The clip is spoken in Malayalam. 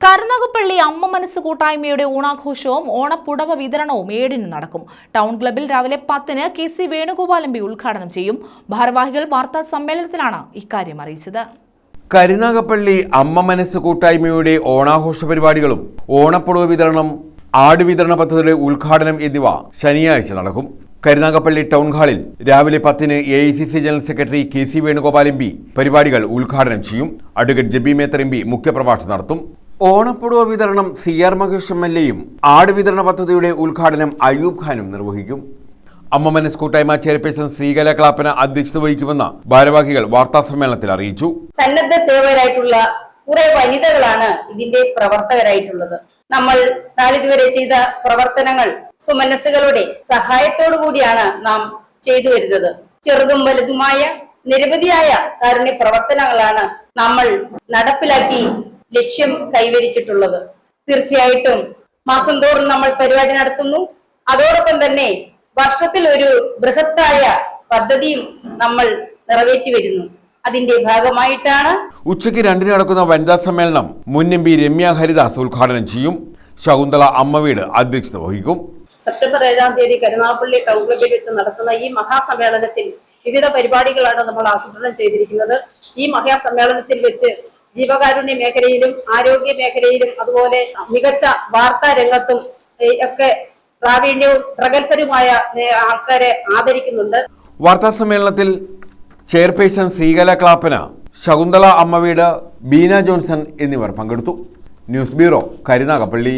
കരുനാഗപ്പള്ളി അമ്മ മനസ്സ് കൂട്ടായ്മയുടെ ഓണാഘോഷവും ഓണപ്പുടവ വിതരണവും 7-ന് നടക്കും. ടൗൺ ക്ലബ്ബിൽ രാവിലെ 10-ന് KC വേണുഗോപാൽ MP ഉദ്ഘാടനം ചെയ്യും. ഭാരവാഹികൾ വാർത്താ സമ്മേളനത്തിലാണ് ഇക്കാര്യം അറിയിച്ചത്. കരുനാഗപ്പള്ളി അമ്മ മനസ്സ് കൂട്ടായ്മയുടെ ഓണാഘോഷ പരിപാടികളും ഓണപ്പുടവ വിതരണം, ആട് വിതരണ പദ്ധതിയുടെ ഉദ്ഘാടനം എന്നിവ ശനിയാഴ്ച നടക്കും. കരുനാഗപ്പള്ളി ടൗൺ ഹാളിൽ രാവിലെ 10-ന് AICC general secretary KC Venugopal MP പരിപാടികൾ ഉദ്ഘാടനം ചെയ്യും. അഡ്വക്കേറ്റ് ജബി മേത്തർ MP മുഖ്യപ്രഭാഷണം നടത്തും. ഓണപ്പുടവ വിതരണം CR മഹേഷ് MLA-യും ആട് വിതരണ പദ്ധതിയുടെ ഉദ്ഘാടനം അയ്യൂബ് ഖാനും നിർവഹിക്കും. അമ്മ മനസ്സ് കൂട്ടായ്മ ചെയർപേഴ്സൺ ശ്രീകല ക്ലാപ്പന അധ്യക്ഷത വഹിക്കുമെന്ന് ഭാരവാഹികൾ വാർത്താ സമ്മേളനത്തിൽ അറിയിച്ചു. സന്നദ്ധ സേവകരായിട്ടുള്ള കുറെ വനിതകളാണ് ഇതിന്റെ പ്രവർത്തകരായിട്ടുള്ളത്. നമ്മൾ നാളിതുവരെ ചെയ്ത പ്രവർത്തനങ്ങൾ സുമനസ്സുകളുടെ സഹായത്തോടു കൂടിയാണ് നാം ചെയ്തു വരുന്നത്. ചെറുതും വലുതുമായ നിരവധിയായ കാരുണ്യ പ്രവർത്തനങ്ങളാണ് നമ്മൾ നടപ്പിലാക്കി ലക്ഷ്യം കൈവരിച്ചിട്ടുള്ളത്. തീർച്ചയായിട്ടും മാസം തോറും നമ്മൾ പരിപാടി നടത്തുന്നു. അതോടൊപ്പം തന്നെ വർഷത്തിൽ ഒരു ബൃഹത്തായ പദ്ധതിയും നമ്മൾ നിറവേറ്റി വരുന്നു. അതിന്റെ ഭാഗമായിട്ടാണ് ഉച്ചയ്ക്ക് 2-ന് നടക്കുന്ന വനിതാ സമ്മേളനം മുൻ MP രമ്യ ഹരിദാസ് ഉദ്ഘാടനം ചെയ്യും. ശകുന്തള അമ്മവീട് അധ്യക്ഷത വഹിക്കും. സെപ്റ്റംബർ 7-ാം തീയതി കരുനാഗപ്പള്ളി ടൗൺ ക്ലബ്ബിൽ വെച്ച് നടത്തുന്ന ഈ മഹാസമ്മേളനത്തിൽ വിവിധ പരിപാടികളാണ് നമ്മൾ ആസൂത്രണം ചെയ്തിരിക്കുന്നത്. ഈ മഹാസമ്മേളനത്തിൽ വെച്ച് ജീവകാരുണ്യ മേഖലയിലും ആരോഗ്യ മേഖലയിലും അതുപോലെ മികച്ച വാർത്താ രംഗത്തും ഒക്കെ പ്രാവീണ്യവും പ്രഗത്ഭരുമായ ആൾക്കാരെ ആദരിക്കുന്നുണ്ട്. വാർത്താ സമ്മേളനത്തിൽ ചെയർപേഴ്സൺ ശ്രീകല ക്ലാപ്പന, ശകുന്തള അമ്മവീട്, ബീന ജോൺസൺ എന്നിവർ പങ്കെടുത്തു. News bureau, Karunagappally.